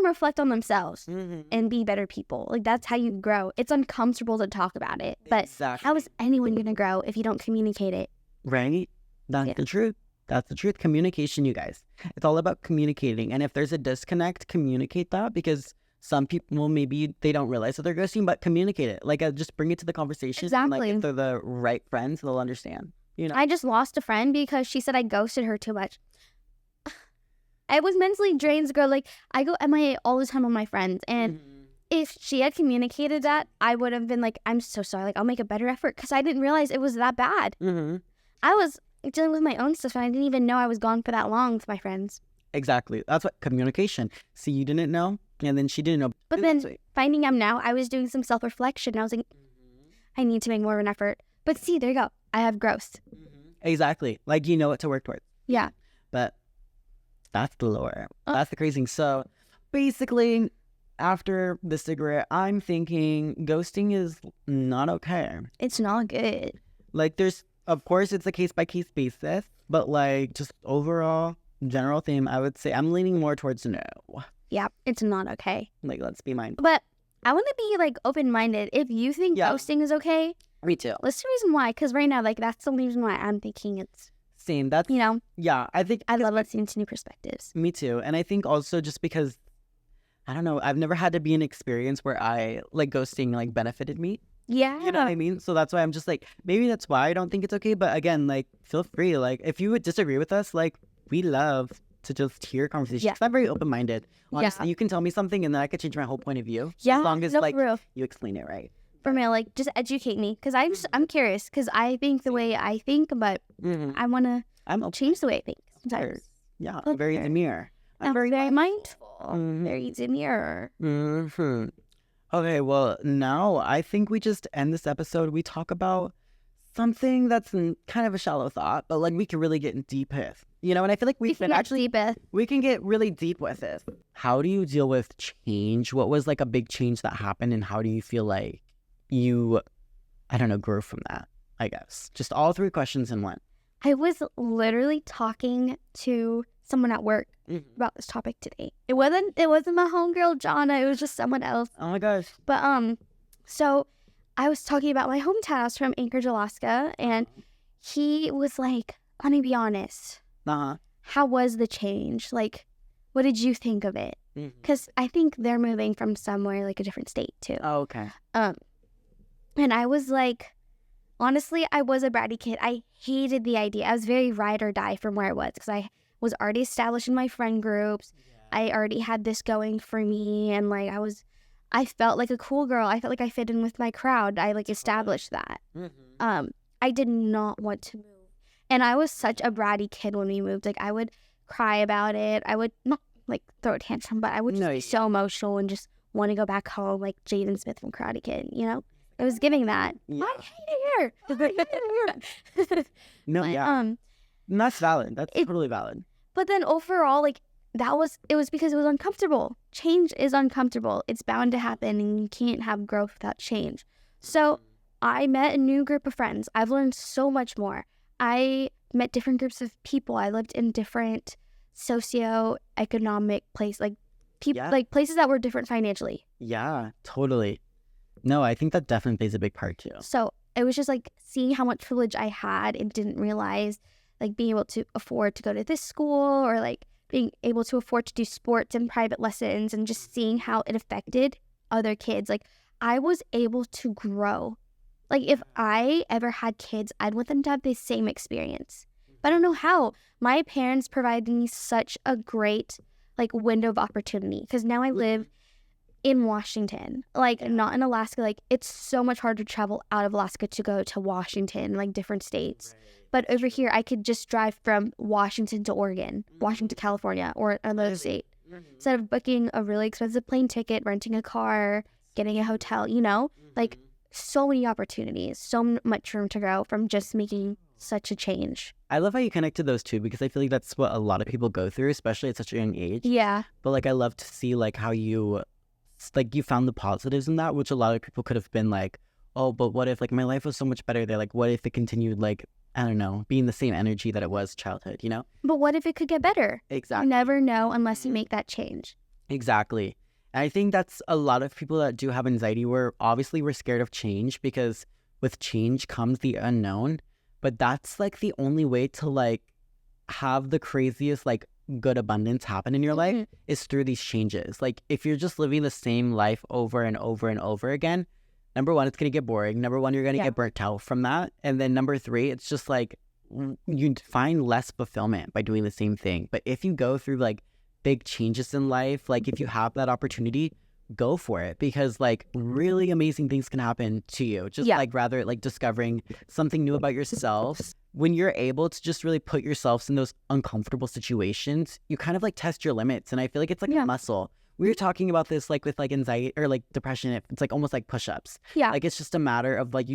reflect on themselves and be better people. Like, that's how you grow. It's uncomfortable to talk about it, but how is anyone gonna grow if you don't communicate it? Right? That's the truth. That's the truth. Communication, you guys. It's all about communicating. And if there's a disconnect, communicate that, because some people, maybe they don't realize that they're ghosting, but communicate it. Like, just bring it to the conversation. Exactly. And, like, if they're the right friends, they'll understand. You know. I just lost a friend because she said I ghosted her too much. I was mentally drained, girl. Like, I go MIA all the time with my friends, and if she had communicated that, I would have been like, I'm so sorry. Like, I'll make a better effort because I didn't realize it was that bad. Mm-hmm. I was dealing with my own stuff and I didn't even know I was gone for that long with my friends. Exactly. That's what communication. See, you didn't know, and then she didn't know. But then finding out now, I was doing some self-reflection. I was like, I need to make more of an effort. But see, there you go. I have growth. Exactly. Like, you know what to work towards. Yeah. But that's the lore. That's the crazy thing. So basically, after the cigarette, I'm thinking ghosting is not okay. It's not good. Like, there's, of course, it's a case-by-case basis, but like, just overall, general theme, I would say I'm leaning more towards no. Yeah, it's not okay. Like, let's be mindful. But I want to be like open-minded. If you think ghosting is okay, Me too. list the reason why. Because right now, like, that's the reason why I'm thinking it's, Same. That's, you know, yeah, I think I love listening to new perspectives. me too. And I think also just because, I don't know, I've never had to be an experience where I, like, ghosting, like, benefited me. Yeah. You know what I mean? So that's why I'm just like, maybe that's why I don't think it's okay. But again, like, feel free. Like, if you would disagree with us, like, we love to just hear conversations. Yeah. I'm very open-minded. Honestly, Yeah. you can tell me something and then I could change my whole point of view. Yeah. As long as, no, like, for real. you explain it right. For me, like, just educate me. Because I'm curious. Because I think the way I think, but Mm-hmm. I want to I'm open. change the way I think sometimes. Yeah, I'm very demure. I'm very mindful. Mhm. Very demure. Mm-hmm. Okay, well, now I think we just end this episode. We talk about something that's kind of a shallow thought, but like we can really get deep with. You know, and I feel like we can actually we can get really deep with it. How do you deal with change? What was like a big change that happened, and how do you feel like you, I don't know, grew from that? I guess just all three questions in one. I was literally talking to someone at work about this topic today. It wasn't my homegirl Jonna. It was just someone else. Oh my gosh. But so I was talking about my hometown. I was from Anchorage, Alaska, and he was like, "Let me be honest. How was the change? Like, what did you think of it? Because I think they're moving from somewhere like a different state too." Oh, okay. And I was like, honestly, I was a bratty kid. I hated the idea. I was very ride or die from where I was because I was already established in my friend groups. I already had this going for me, and like I felt like a cool girl. I felt like I fit in with my crowd. I like established that. I did not want to move. And I was such a bratty kid when we moved. Like, I would cry about it. I would not like throw a tantrum, but I would just be so emotional and just want to go back home like Jaden Smith from Karate Kid, you know? It was giving that. Yeah. I hate it here. No, But, yeah. And that's valid. That's totally valid. But then overall, like, it was because it was uncomfortable. Change is uncomfortable. It's bound to happen, and you can't have growth without change. So I met a new group of friends. I've learned so much more. I met different groups of people. I lived in different socioeconomic places, like like places that were different financially. Yeah, totally. No, I think that definitely plays a big part too. So it was just like seeing how much privilege I had and didn't realize, like being able to afford to go to this school or like being able to afford to do sports and private lessons, and just seeing how it affected other kids. Like, I was able to grow. Like, if I ever had kids, I'd want them to have the same experience. But I don't know how. My parents provided me such a great, like, window of opportunity. Because now I live in Washington, like, not in Alaska. Like, it's so much harder to travel out of Alaska to go to Washington, like, different states. But over here, I could just drive from Washington to Oregon, Washington to California, or another state. Instead of booking a really expensive plane ticket, renting a car, getting a hotel, you know? Like, so many opportunities, so much room to grow from just making such a change. I love how you connected those two, because I feel like that's what a lot of people go through, especially at such a young age. Yeah. But like, I love to see like how you found the positives in that, which a lot of people could have been like, oh, but what if like my life was so much better there? Like, what if it continued like, I don't know, being the same energy that it was childhood, you know? But what if it could get better? Exactly. You never know unless you make that change. Exactly. And I think that's a lot of people that do have anxiety, where obviously we're scared of change, because with change comes the unknown. But that's like the only way to like have the craziest like good abundance happen in your life is through these changes. Like, if you're just living the same life over and over and over again, number one, it's going to get boring. Number one, you're going to get burnt out from that. And then number three, it's just like you find less fulfillment by doing the same thing. But if you go through like big changes in life, like if you have that opportunity, go for it, because like really amazing things can happen to you. Just Yeah. like rather like discovering something new about yourself. When you're able to just really put yourselves in those uncomfortable situations, you kind of like test your limits. And I feel like it's like Yeah. a muscle. We were talking about this like with like anxiety or like depression. It's like almost like push-ups. Yeah. Like it's just a matter of like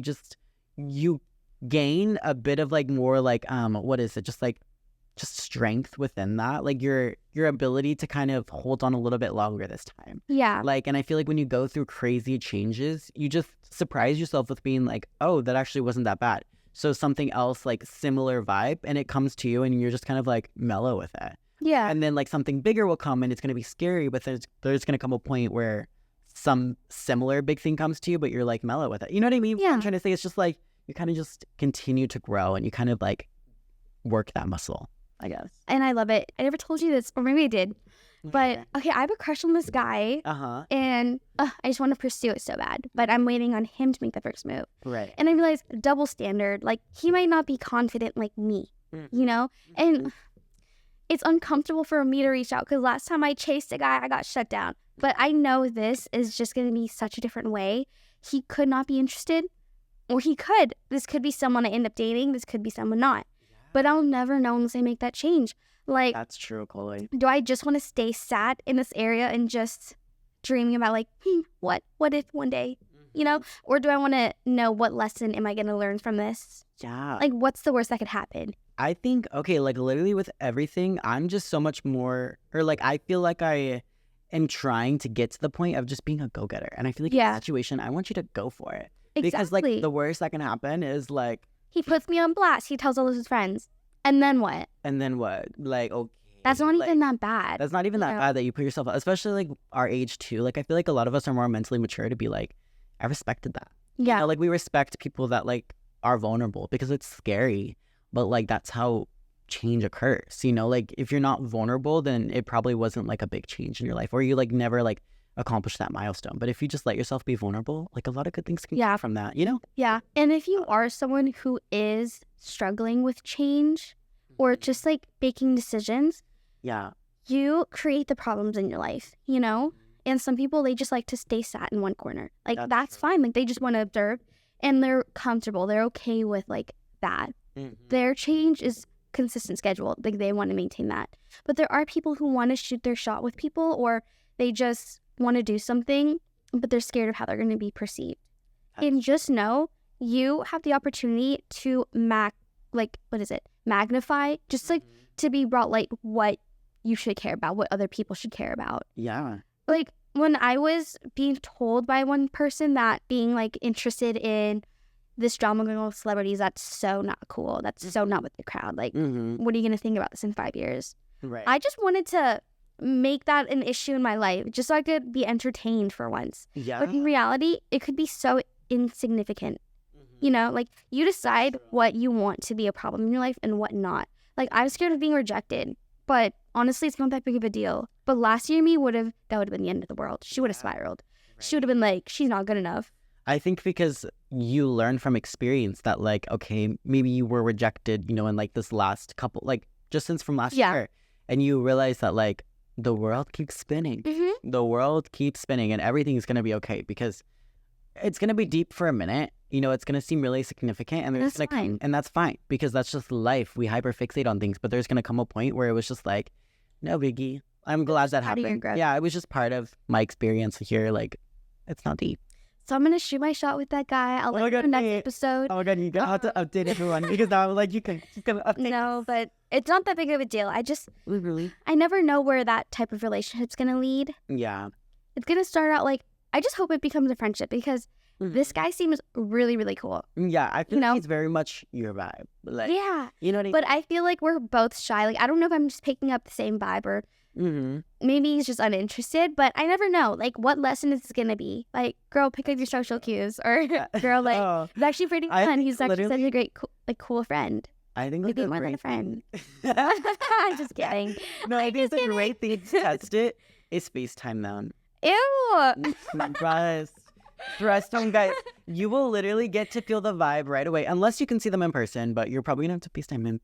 you gain a bit of like more like what is it? Just strength within that, like your ability to kind of hold on a little bit longer this time. Yeah. Like, and I feel like when you go through crazy changes, you just surprise yourself with being like, oh, that actually wasn't that bad. So something else like similar vibe, and it comes to you and you're just kind of like mellow with it. Yeah. And then like something bigger will come and it's going to be scary, but there's going to come a point where some similar big thing comes to you, but you're like mellow with it. You know what I mean? What Yeah. I'm trying to say, it's just like you kind of just continue to grow and you kind of like work that muscle, I guess. And I love it. I never told you this, or maybe I did. But okay, I have a crush on this guy, and I just want to pursue it so bad. But I'm waiting on him to make the first move. Right. And I realize double standard. Like, he might not be confident like me, you know? And it's uncomfortable for me to reach out because last time I chased a guy, I got shut down. But I know this is just going to be such a different way. He could not be interested, or he could. This could be someone I end up dating. This could be someone not. But I'll never know unless I make that change. Like, That's true, Colie. do I just want to stay sat in this area and just dreaming about like, what if one day, you know? Or do I want to know what lesson am I going to learn from this? Yeah. Like, what's the worst that could happen? I think, okay, like literally with everything, I'm just so much more, or like I feel like I am trying to get to the point of just being a go-getter. And I feel like in Yeah. this situation, I want you to go for it. Exactly. Because like the worst that can happen is like, He puts me on blast. He tells all of his friends. And then what? and then what? Like, okay. That's not like, even that bad. That's not even that Yeah. bad that you put yourself, especially like our age too. Like I feel like a lot of us are more mentally mature to be like, I respected that. Yeah. You know, like we respect people that like are vulnerable because it's scary, but like that's how change occurs. You know, like if you're not vulnerable, then it probably wasn't like a big change in your life, or you like never like accomplished that milestone. But if you just let yourself be vulnerable, like a lot of good things can Yeah. come from that, you know? Yeah. And if you are someone who is struggling with change or just like making decisions, Yeah. you create the problems in your life, you know? And some people, they just like to stay sat in one corner. Like, that's true. fine. Like, they just want to observe and they're comfortable. They're okay with like that. Their change is consistent schedule. Like, they want to maintain that. But there are people who want to shoot their shot with people, or they just want to do something, but they're scared of how they're going to be perceived. And just know you have the opportunity to magnify, just like to be brought light what you should care about, what other people should care about. Yeah. Like, when I was being told by one person that being like interested in this drama going on with celebrities, that's so not cool. That's so not with the crowd. Like, what are you going to think about this in 5 years? Right. I just wanted to make that an issue in my life just so I could be entertained for once. Yeah. But in reality, it could be so insignificant. You know, like, you decide what you want to be a problem in your life and what not. Like, I'm scared of being rejected, but honestly, it's not that big of a deal. But last year, that would have been the end of the world. She would have spiraled. She would have been like, she's not good enough. I think because you learn from experience that like, okay, maybe you were rejected, you know, in like this last couple, like just since from last year. And you realize that like the world keeps spinning. The world keeps spinning and everything's going to be okay, because it's going to be deep for a minute. You know, it's going to seem really significant, and That's fine. And that's fine, because that's just life. We hyperfixate on things, but there's going to come a point where it was just like, no biggie. I'm glad that part of your happened. growth. Yeah, it was just part of my experience here. Like, it's not deep. So I'm going to shoot my shot with that guy. I'll let you know next episode. Oh my God, you're going to have to update everyone, because now I'm like, you can just gonna update. No, but it's not that big of a deal. Really? I never know where that type of relationship's going to lead. Yeah. It's going to start out like, I just hope it becomes a friendship, because this guy seems really, really cool. Yeah, I feel You know? like it's very much your vibe. Like, Yeah. you know what I mean? But I feel like we're both shy. Like, I don't know if I'm just picking up the same vibe, or maybe he's just uninterested, but I never know. Like, what lesson is this going to be? Like, girl, pick up your social cues. Or, girl, like, Oh, it's actually pretty I fun. think He's actually such literally- a great, cool friend. I think like Maybe a more than a great friend. thing- I'm just kidding. No, I I'm think just the great thing to test it is FaceTime them. Ew. Trust them, guys. You will literally get to feel the vibe right away, unless you can see them in person, but you're probably going to have to FaceTime him.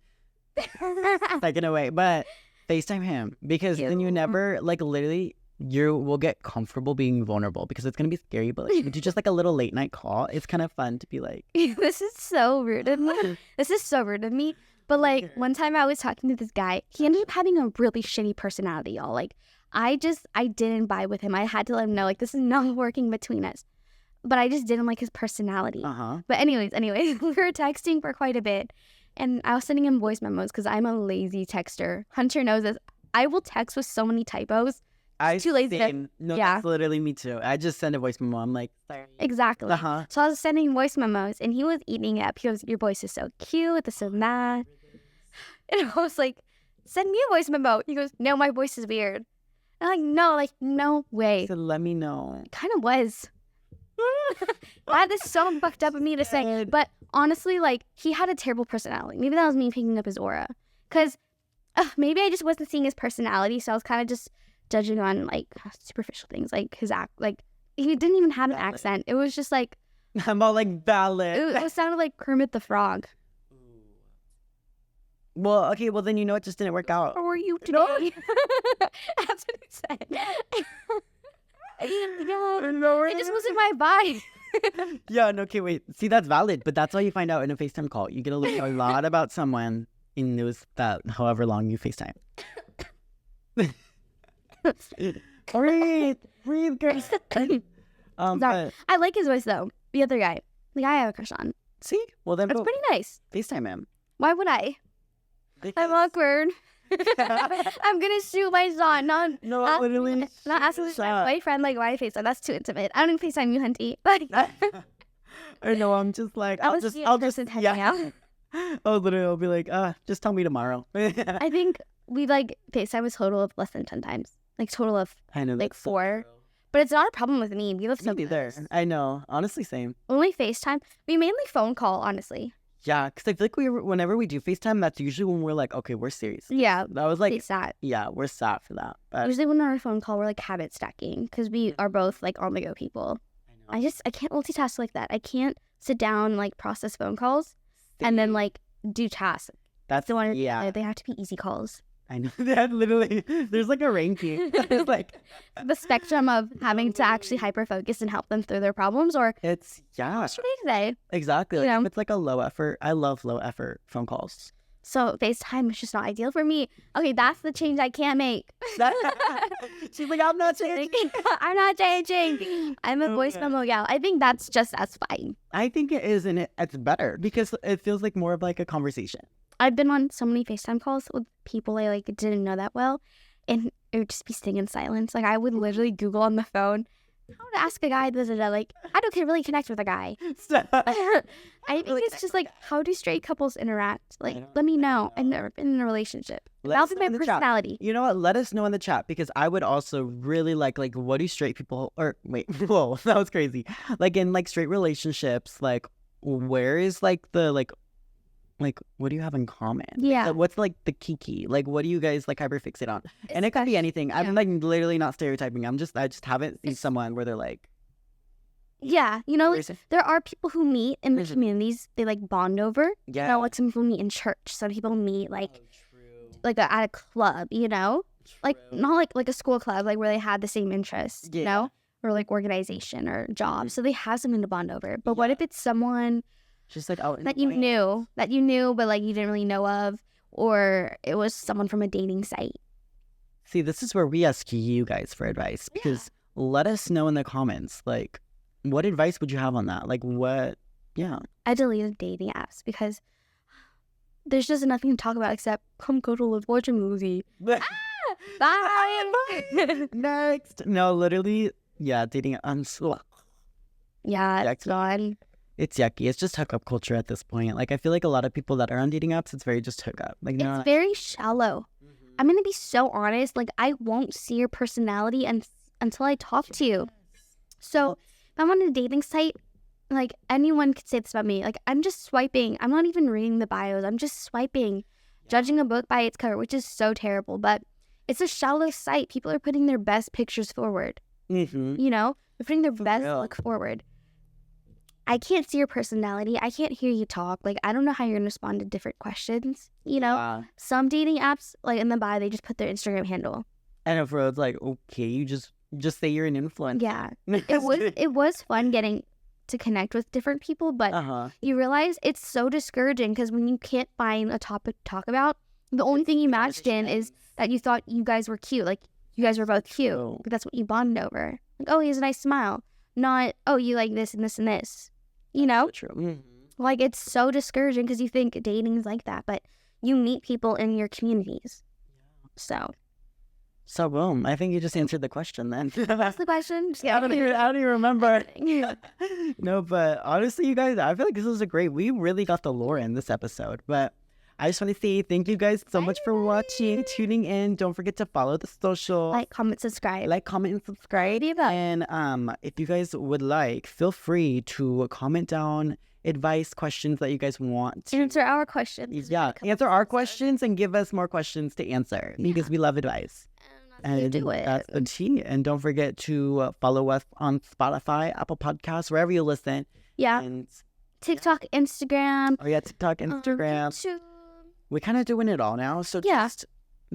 Second away, but FaceTime him, because then you Ew. never, like, literally, you will get comfortable being vulnerable because it's gonna be scary. But like, if you do just like a little late night call, it's kind of fun to be like, This is so rude of me. This is so rude of me. But like one time I was talking to this guy, he ended up having a really shitty personality, y'all. Like I didn't vibe with him. I had to let him know like this is not working between us. But I just didn't like his personality. But anyways, we were texting for quite a bit. And I was sending him voice memos because I'm a lazy texter. Hunter knows this. I will text with so many typos. Too lazy to, No, yeah. that's literally me too. I just send a voice memo. I'm like, sorry. Exactly. So I was sending voice memos and he was eating it up. He goes, your voice is so cute, this and that. And I was like, send me a voice memo. He goes, no, my voice is weird. And I'm like, no way. So let me know. Kind of was. That is so fucked up of me to say. But honestly, like, he had a terrible personality. Maybe that was me picking up his aura. Because maybe I just wasn't seeing his personality. So I was kind of just judging on, like, superficial things. Like, his act. Like, he didn't even have an accent. It was just like... I'm all like, valid. It sounded like Kermit the Frog. Well, okay, well then you know it just didn't work out. How are you today? That's what he said. It just wasn't my vibe. Yeah, no, okay, wait. See, that's valid, but that's all you find out in a FaceTime call. You get to learn a lot about someone in those that however long you FaceTime. Breathe, girl. But, I like his voice though. The other guy, the guy I have a crush on. see, well then That's go pretty nice. FaceTime him. Why would I? I'm awkward. I'm gonna shoot my shot. Not literally. not asking my boyfriend like why FaceTime. That's too intimate. I don't even FaceTime you, Hunty. Like, I know. I'm just like I'll just hang out. Oh, literally, I'll be like, just tell me tomorrow. I think we like FaceTime a total of less than 10 times. Like total of I know, like that's so 4. true. But it's not a problem with me. We live so Me neither. close. I know. Honestly, same. Only FaceTime. We mainly phone call, honestly. Yeah, because I feel like whenever we do FaceTime, that's usually when we're like, okay, we're serious. Yeah. That was like, It's sad. yeah, we're sad for that. But Usually when we're on a phone call, we're like habit stacking because we are both like on the go people. I know. I can't multitask like that. I can't sit down like process phone calls and then like do tasks. That's The one, yeah. they have to be easy calls. I know that literally. There's like a ranking. It's like The spectrum of having to actually hyper focus and help them through their problems, or it's yeah, what's your day today? exactly. Like, You know? if it's like a low effort. I love low effort phone calls. So FaceTime is just not ideal for me. Okay, that's the change I can't make. She's like, I'm not changing. I'm not changing. I'm a voice memo gal. I think that's just as fine. I think it is, and it's better because it feels like more of like a conversation. I've been on so many FaceTime calls with people I like didn't know that well, and it would just be sitting in silence. Like I would literally Google on the phone how to ask a guy this and that. Like I don't really connect with a guy. I think it's just like how do straight couples interact? Like let me know. I've never been in a relationship. That'll be my personality. You know what? Let us know in the chat because I would also really like what do straight people or wait, whoa, that was crazy. Like in like straight relationships, like where is like the like what do you have in common? Yeah. What's like the kiki? Like what do you guys like hyperfixate on? And it could be anything. I'm like literally not stereotyping. I just haven't seen someone where they're like yeah, you know, like, there are people who meet in the communities they like bond over. Yeah. You know, like some people meet in church. Some people meet like at a club, you know? Like not like a school club, like where they had the same interests, you know? Or like organization or job. So they have something to bond over. But what if it's someone just like out that you knew, but like you didn't really know of, or it was someone from a dating site? See, this is where we ask you guys for advice because let us know in the comments, like, what advice would you have on that? Like, what? Yeah. I deleted dating apps because there's just nothing to talk about except come cuddle and watch a movie. Bye. Next. No, literally, yeah, dating. Yeah, it's gone. It's yucky. It's just hookup culture at this point. Like, I feel like a lot of people that are on dating apps, it's very just hookup. Like, it's very shallow. I'm gonna be so honest. Like, I won't see your personality until I talk to you. So, if I'm on a dating site, like anyone could say this about me. Like, I'm just swiping. I'm not even reading the bios. I'm just swiping, judging a book by its cover, which is so terrible. But it's a shallow site. People are putting their best pictures forward. You know, they're putting their best look forward. I can't see your personality. I can't hear you talk. Like, I don't know how you're going to respond to different questions. You know, some dating apps, like in the bio, they just put their Instagram handle. And if Road's like, okay, you just say you're an influencer. Yeah. It was fun getting to connect with different people, but you realize it's so discouraging because when you can't find a topic to talk about, the only thing you matched in is that you thought you guys were cute. Like, you guys were both cute. But that's what you bonded over. Like, oh, he has a nice smile. Not, oh, you like this and this and this. You know? So true. Like, it's so discouraging because you think dating is like that, but you meet people in your communities. So boom, I think you just answered the question then. That's the question. I don't even remember. No, but honestly, you guys, I feel like this was we really got the lore in this episode. But I just want to say thank you guys so much for watching, tuning in. Don't forget to follow the social. Like, comment, subscribe. Like, comment, and subscribe. And if you guys would like, feel free to comment down advice, questions that you guys want to answer our questions. Yeah, answer our questions and give us more questions to answer because we love advice. And do it. That's the tea. And don't forget to follow us on Spotify, Apple Podcasts, wherever you listen. Yeah. And TikTok, Instagram. Oh, yeah, TikTok, Instagram. YouTube. We're kind of doing it all now. So just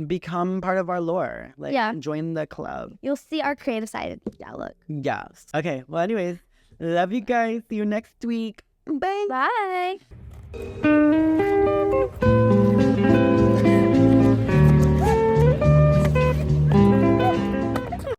become part of our lore. Like, join the club. You'll see our creative side. Yeah, look. Yes. Okay. Well, anyways, love you guys. See you next week. Bye. Bye.